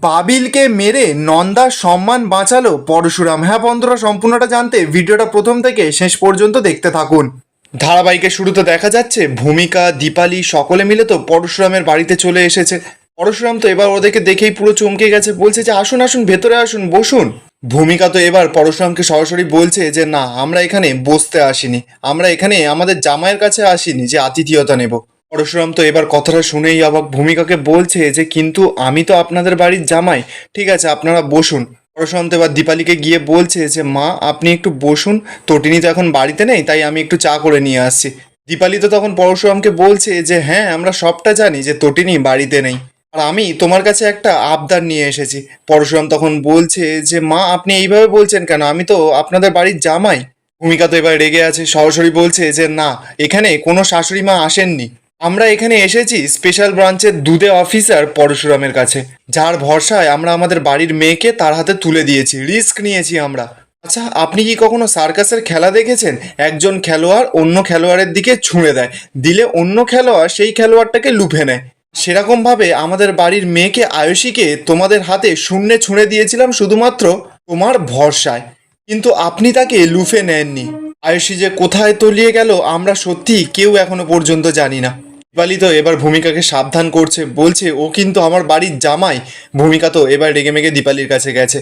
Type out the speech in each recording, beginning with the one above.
বাবিলকে মেরে নন্দার সম্মান বাঁচালো পরশুরাম। হ্যাঁ বন্ধুরা, সম্পূর্ণটা জানতে ভিডিওটা প্রথম থেকে শেষ পর্যন্ত দেখতে থাকুন। ধারাবাহিকের শুরুতে দেখা যাচ্ছে ভূমিকা, দীপালি সকলে মিলে তো পরশুরামের বাড়িতে চলে এসেছে। পরশুরাম তো এবার ওদেরকে দেখেই পুরো চমকে গেছে, বলছে যে আসুন আসুন, ভেতরে আসুন, বসুন। ভূমিকা তো এবার পরশুরামকে সরাসরি বলছে যে না, আমরা এখানে বসতে আসিনি, আমরা এখানে আমাদের জামাইয়ের কাছে আসিনি যে আতিথেয়তা নেব। পরশুরাম তো এবার কথাটা শুনেই অবাক, ভূমিকাকে বলছে যে কিন্তু আমি তো আপনাদের বাড়ির জামাই, ঠিক আছে আপনারা বসুন। পরশুরাম তো এবার দীপালিকে গিয়ে বলছে যে মা আপনি একটু বসুন, তটিনী তো এখন বাড়িতে নেই, তাই আমি একটু চা করে নিয়ে আসছি। দীপালি তো তখন পরশুরামকে বলছে যে হ্যাঁ আমরা সবটা জানি যে তটিনী বাড়িতে নেই, আর আমি তোমার কাছে একটা আবদার নিয়ে এসেছি। পরশুরাম তখন বলছে যে মা আপনি এইভাবে বলছেন কেন, আমি তো আপনাদের বাড়ির জামাই। ভূমিকা তো এবার রেগে আছে, সরাসরি বলছে যে না, এখানে কোনো শাশুড়ি মা আসেননি, আমরা এখানে এসেছি স্পেশাল ব্রাঞ্চের দুধে অফিসার পরশুরামের কাছে, যার ভরসায় আমরা আমাদের বাড়ির মেয়েকে তার হাতে তুলে দিয়েছি, রিস্ক নিয়েছি আমরা। আচ্ছা, আপনি কি কখনো সার্কাসের খেলা দেখেছেন? একজন খেলোয়াড় অন্য খেলোয়াড়ের দিকে ছুঁড়ে দেয়, দিলে অন্য খেলোয়াড় সেই খেলোয়াড়টাকে লুফে নেয়। সেরকমভাবে আমাদের বাড়ির মেয়েকে আয়ুষীকে তোমাদের হাতে শূন্যে ছুঁড়ে দিয়েছিলাম শুধুমাত্র তোমার ভরসায়, কিন্তু আপনি তাকে লুফে নেননি। আয়ুষী যে কোথায় তলিয়ে গেল আমরা সত্যি কেউ এখনো পর্যন্ত জানি না। দীপালি তো এবার ভূমিকাকে সাবধান করছে, বলছে ও কিন্তু আমার বাড়ির জামাই। ভূমিকা তো এবার রেগেমেগে দীপালির কাছে গেছে,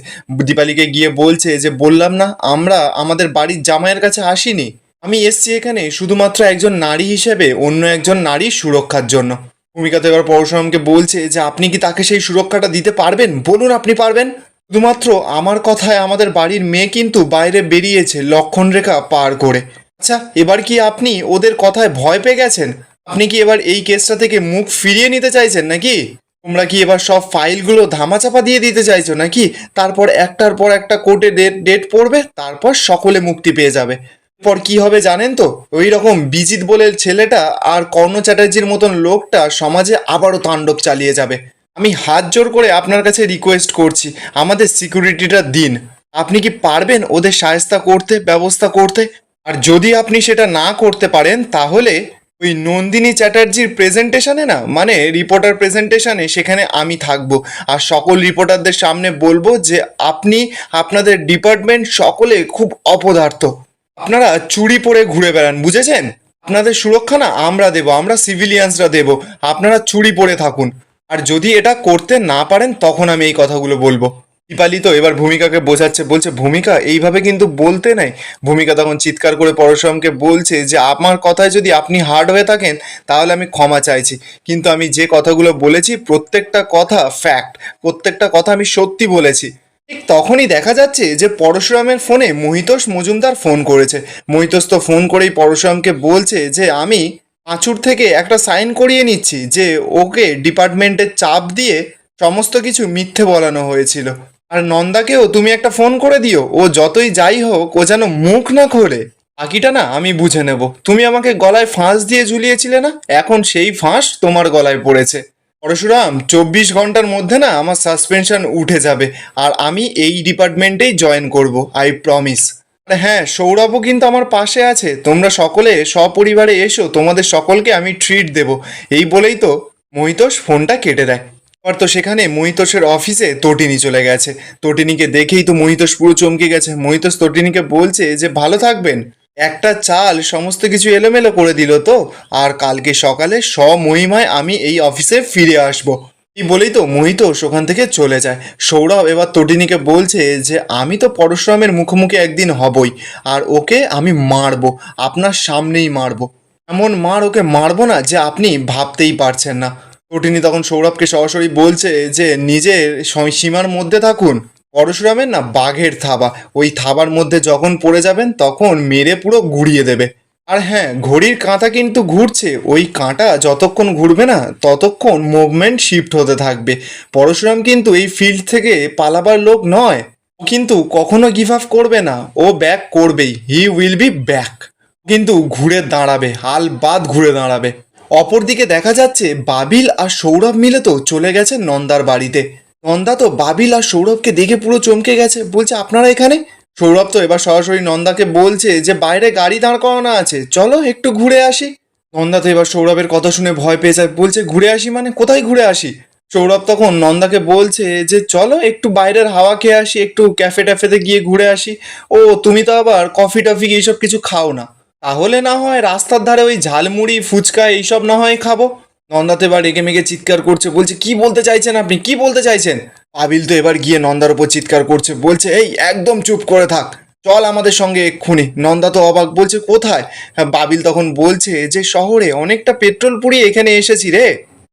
দীপালিকে গিয়ে বলছে যে বললাম না আমরা আমাদের বাড়ির জামাইয়ের কাছে আসিনি, আমি এসছি এখানে শুধুমাত্র একজন নারী হিসেবে অন্য একজন নারীর সুরক্ষার জন্য। ভূমিকা তো এবার পরশুরামকে বলছে যে আপনি কি তাকে সেই সুরক্ষাটা দিতে পারবেন, বলুন আপনি পারবেন। শুধুমাত্র আমার কথায় আমাদের বাড়ির মেয়ে কিন্তু বাইরে বেরিয়েছে লক্ষণ রেখা পার করে। আচ্ছা, এবার কি আপনি ওদের কথায় ভয় পেয়ে গেছেন? আপনি কি এবার এই কেসটা থেকে মুখ ফিরিয়ে নিতে চাইছেন নাকি? তোমরা কি এবার সব ফাইলগুলো ধামাচাপা দিয়ে দিতে চাইছো নাকি? তারপর একটার পর একটা কোর্টে ডেট ডেট পড়বে, তারপর সকলে মুক্তি পেয়ে যাবে। পর কি হবে জানেন তো? ওই রকম বিজিত বলে ছেলেটা আর কর্ণ চ্যাটার্জির মতন লোকটা সমাজে আবারও তাণ্ডব চালিয়ে যাবে। আমি হাত জোর করে আপনার কাছে রিকোয়েস্ট করছি, আমাদের সিকিউরিটিটা দিন। আপনি কি পারবেন ওদের সায়স্তা করতে, ব্যবস্থা করতে? আর যদি আপনি সেটা না করতে পারেন তাহলে ওই নন্দিনী চ্যাটার্জির প্রেজেন্টেশনে না, মানে রিপোর্টার প্রেজেন্টেশনে, সেখানে আমি থাকবো আর সকল রিপোর্টারদের সামনে বলবো যে আপনি, আপনাদের ডিপার্টমেন্ট সকলে খুব অপদার্থ, আপনারা চুরি পরে ঘুরে বেড়ান, বুঝেছেন? আপনাদের সুরক্ষা না আমরা দেব, আমরা সিভিলিয়ানসরা দেব, আপনারা চুরি পরে থাকুন। আর যদি এটা করতে না পারেন তখন আমি এই কথাগুলো বলবো। দীপালি তো এবার ভূমিকাকে বোঝাচ্ছে, বলছে ভূমিকা এইভাবে কিন্তু বলতে নাই। ভূমিকা তখন চিৎকার করে পরশুরামকে বলছে যে আমার কথায় যদি আপনি হার্ড হয়ে থাকেন তাহলে আমি ক্ষমা চাইছি, কিন্তু আমি যে কথাগুলো বলেছি প্রত্যেকটা কথা ফ্যাক্ট, প্রত্যেকটা কথা আমি সত্যি বলেছি। ঠিক তখনই দেখা যাচ্ছে যে পরশুরামের ফোনে মহিতোষ মজুমদার ফোন করেছে। মহিতোষ তো ফোন করেই পরশুরামকে বলছে যে আমি পাঁচুর থেকে একটা সাইন করিয়ে নিচ্ছি যে ওকে ডিপার্টমেন্টের চাপ দিয়ে সমস্ত কিছু মিথ্যে বলানো হয়েছিল। আর নন্দাকেও তুমি একটা ফোন করে দিও, ও যতই যাই হোক ও যেন মুখ না খোলে, বাকিটা না আমি বুঝে নেব। তুমি আমাকে গলায় ফাঁস দিয়ে ঝুলিয়েছিলে না, এখন সেই ফাঁস তোমার গলায় পড়েছে। পরশুরাম, 24 ঘন্টার মধ্যে না আমার সাসপেনশন উঠে যাবে আর আমি এই ডিপার্টমেন্টেই জয়েন করব, আই প্রমিস। হ্যাঁ, সৌরভও কিন্তু আমার পাশে আছে, তোমরা সকলে সপরিবারে এসো, তোমাদের সকলকে আমি ট্রিট দেব। এই বলেই তো মহিতোষ ফোনটা কেটে দেয়। আর তো সেখানে মহিতোষের অফিসে তটিনী চলে গেছে। তটিনীকে দেখেই তো মহিতোষ পুরো চমকে গেছে। মহিতোষ তটিনীকে বলছে যে ভালো থাকবেন, একটা চাল সমস্ত কিছু এলোমেলো করে দিল তো, আর কালকে সকালে স্বমহিমায় আমি এই অফিসে ফিরে আসব। এই বলেই তো মহিতোষ ওখান থেকে চলে যায়। সৌরভ এবার তটিনীকে বলছে যে আমি তো পরশুরামের মুখোমুখি একদিন হবই, আর ওকে আমি মারবো, আপনার সামনেই মারবো, এমন মার ওকে মারবো না যে আপনি ভাবতেই পারছেন না। তটিনী তখন সৌরভকে সরাসরি বলছে যে নিজের সীমার মধ্যে থাকুন, পরশুরামের না বাঘের থাবা, ওই থাবার মধ্যে যখন পড়ে যাবেন তখন মেরে পুরো গুড়িয়ে দেবে। আর হ্যাঁ, ঘড়ির কাঁটা কিন্তু ঘুরছে, ওই কাঁটা যতক্ষণ ঘুরবে না ততক্ষণ মুভমেন্ট শিফট হতে থাকবে। পরশুরাম কিন্তু এই ফিল্ড থেকে পালাবার লোক নয়, ও কিন্তু কখনো গিভ আপ করবে না, ও ব্যাক করবেই, হি উইল বি ব্যাক। কিন্তু ঘুরে দাঁড়াবে, হাল বাদ ঘুরে দাঁড়াবে। অপরদিকে দেখা যাচ্ছে বাবিল আর সৌরভ মিলে তো চলে গেছে নন্দার বাড়িতে। নন্দা তো বাবিল আর সৌরভকে দেখে পুরো চমকে গেছে, বলছে আপনারা এখানে? সৌরভ তো এবার সরাসরি নন্দাকে বলছে যে বাইরে গাড়ি দাঁড় করানো আছে, চলো একটু ঘুরে আসি। নন্দা তো এবার সৌরভের কথা শুনে ভয় পেয়ে যায়, বলছে ঘুরে আসি মানে কোথায় ঘুরে আসি? সৌরভ তখন নন্দাকে বলছে যে চলো একটু বাইরের হাওয়া খেয়ে আসি, একটু ক্যাফে ট্যাফেতে গিয়ে ঘুরে আসি। ও তুমি তো আবার কফি টফি এইসব কিছু খাও না, তাহলে না হয় রাস্তার ধারে ওই ঝালমুড়ি ফুচকা এইসব না হয় খাবো। নন্দাতে এবার রেগে মেগে চিৎকার করছে, বলছে কি বলতে চাইছেন আপনি, কি বলতে চাইছেন? পাবিল তো এবার গিয়ে নন্দার উপর চিৎকার করছে, বলছে এই একদম চুপ করে থাক, চল আমাদের সঙ্গে এক্ষুনি। নন্দা তো অবাক, বলছে কোথায়? হ্যাঁ, বাবিল তখন বলছে যে শহরে অনেকটা পেট্রোল পুড়িয়ে এখানে এসেছি রে।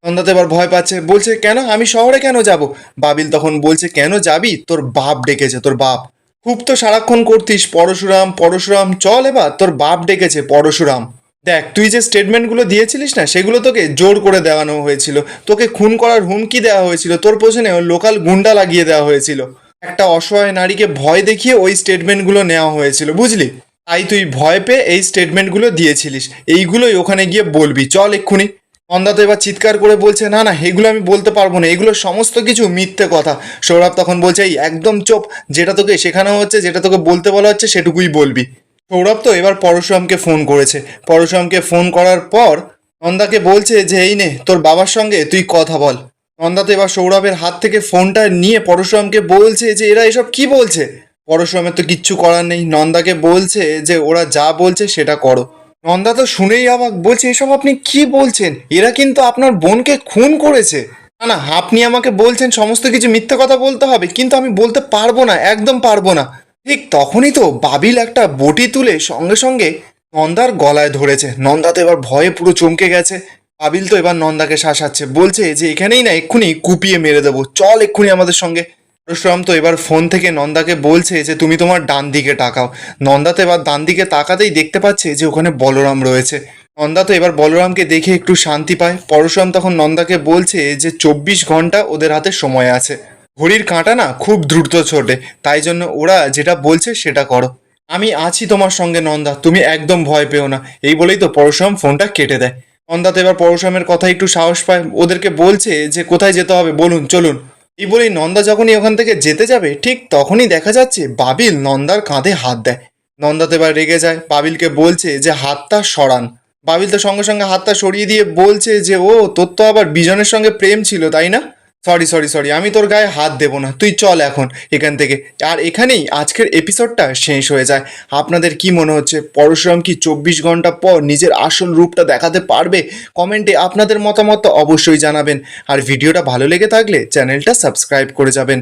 নন্দাতে এবার ভয় পাচ্ছে, বলছে কেন, আমি শহরে কেন যাব? বাবিল তখন বলছে কেন যাবি, তোর বাপ ডেকেছে, তোর বাপ। খুব তো সারাক্ষণ করতিস পরশুরাম পরশুরাম, চল এবার তোর বাপ ডেকেছে পরশুরাম। দেখ তুই যে স্টেটমেন্টগুলো দিয়েছিলিস না, সেগুলো তোকে জোর করে দেওয়ানো হয়েছিল, তোকে খুন করার হুমকি দেওয়া হয়েছিল, তোর পেছনে লোকাল গুন্ডা লাগিয়ে দেওয়া হয়েছিল, একটা অসহায় নারীকে ভয় দেখিয়ে ওই স্টেটমেন্টগুলো নেওয়া হয়েছিল, বুঝলি? তাই তুই ভয় পেয়ে এই স্টেটমেন্টগুলো দিয়েছিলিস, এইগুলোই ওখানে গিয়ে বলবি, চল এক্ষুনি। নন্দা তো এবার চিৎকার করে বলছে না না, এগুলো আমি বলতে পারবো না, এগুলো সমস্ত কিছু মিথ্যে কথা। সৌরভ তখন বলছে এই একদম চুপ, যেটা তোকে শেখানো হচ্ছে, যেটা তোকে বলতে বলা হচ্ছে সেটুকুই বলবি। সৌরভ তো এবার পরশুরামকে ফোন করেছে, পরশুরামকে ফোন করার পর নন্দাকে বলছে যে এই নে তোর বাবার সঙ্গে তুই কথা বল। নন্দা তো এবার সৌরভের হাত থেকে ফোনটা নিয়ে পরশুরামকে বলছে যে এরা এসব কি বলছে। পরশুরামের তো কিচ্ছু করার নেই, নন্দাকে বলছে যে ওরা যা বলছে সেটা করো। নন্দা তো শুনেই অবাক, বলছে এসব আপনি কি বলছেন, এরা কিন্তু আপনার বোনকে খুন করেছে। না না, আপনি আমাকে বলছেন সমস্ত কিছু মিথ্যে কথা বলতে হবে, কিন্তু আমি বলতে পারবো না, একদম পারবো না। ঠিক তখনই তো বাবিল একটা বটি তুলে সঙ্গে সঙ্গে নন্দার গলায় ধরেছে। নন্দা তো এবার ভয়ে পুরো চমকে গেছে। বাবিল তো এবার নন্দাকে শাসাচ্ছে, বলছে যে এখানেই না এক্ষুনি কুপিয়ে মেরে দেবো, চল এক্ষুনি আমাদের সঙ্গে। পরশুরাম তো এবার ফোন থেকে নন্দাকে বলছে যে তুমি তোমার ডান দিকে তাকাও। নন্দা তো এবার ডান দিকে তাকাতেই দেখতে পাচ্ছে যে ওখানে বলরাম রয়েছে। নন্দা তো এবার বলরামকে দেখে একটু শান্তি পায়। পরশুরাম তখন নন্দাকে বলছে যে 24 ঘন্টা ওদের হাতে সময় আছে, ঘড়ির কাঁটা না খুব দ্রুত ছোটে, তাই জন্য ওরা যেটা বলছে সেটা করো। আমি আছি তোমার সঙ্গে নন্দা, তুমি একদম ভয় পেও না। এই বলেই তো পরশুরাম ফোনটা কেটে দেয়। নন্দা তো এবার পরশুরামের কথা একটু সাহস পায়, ওদেরকে বলছে যে কোথায় যেতে হবে বলুন, চলুন। এই বলেই নন্দা যখনই ওখান থেকে যেতে যাবে, ঠিক তখনই দেখা যাচ্ছে বাবিল নন্দার কাঁধে হাত দেয়। নন্দা তো এবার রেগে যায়, বাবিলকে বলছে যে হাতটা সরান। বাবিল তো সঙ্গে সঙ্গে হাতটা সরিয়ে দিয়ে বলছে যে ও তোর তো আবার বিজনের সঙ্গে প্রেম ছিল তাই না? সরি সরি সরি, আমি তোর গায়ে হাত দেবো না, তুই চল এখন এখান থেকে। আর এখানেই আজকের এপিসোডটা শেষ হয়ে যায়। আপনাদের কি মনে হচ্ছে পরশুরাম কি 24 ঘন্টা পর নিজের আসল রূপটা দেখাতে পারবে? কমেন্টে আপনাদের মতামত অবশ্যই জানাবেন। আর ভিডিওটা ভালো লেগে থাকলে চ্যানেলটা সাবস্ক্রাইব করে যাবেন।